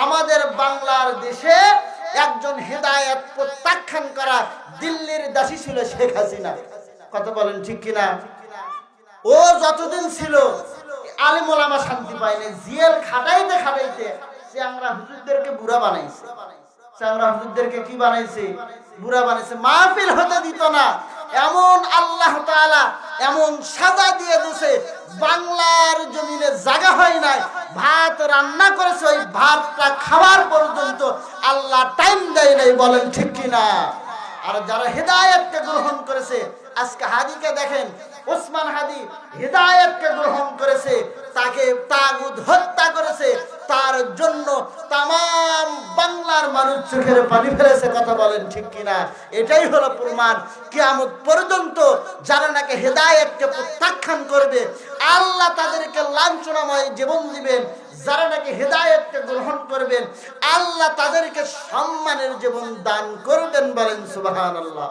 আমাদের বাংলার দেশে একজন হেদায়েত প্রত্যাখ্যান করা দিল্লির দাসী ছিল শেখ হাসিনা। কথা বলেন ঠিক কিনা? ও যতদিন ছিল আলেম ওলামা শান্তি পায়নি। জেল খাটাইতে খাটাইতে চ্যাংরা হুজুরদেরকে বুড়া বানাইছে। চ্যাংরা হুজুরদেরকে কি বানাইছে? বুড়া বানাইছে। মাহফিল হতে দিত না। এমন আল্লাহ তাআলা এমন সাজা দিয়ে দিয়েছে, বাংলার জমিনে জায়গা হয় নাই। ভাত রান্না করেছে, ওই ভাতটা খাবার পর্যন্ত আল্লাহ টাইম দেয় নাই। বলেন ঠিক কিনা? আর যারা হেদায়েতকে গ্রহণ করেছে, আজকে হাদিকে দেখেন, ওসমান হাদি হেদায়েতকে গ্রহণ করেছে, তাকে তাগুত হত্যা করেছে, তার জন্য তামাম বাংলার মানুষ চোখের পানি ফেলেছে। কথা বলেন ঠিক কিনা? এটাই হলো প্রমাণ। কিয়ামত পর্যন্ত যারা নাকি হেদায়েতকে প্রত্যাখ্যান করবে, আল্লাহ তাদেরকে লাঞ্ছনাময় জীবন দিবেন। যারা নাকি হেদায়েতকে গ্রহণ করবেন, আল্লাহ তাদেরকে সম্মানের জীবন দান করবেন। বলেন সুবহানাল্লাহ।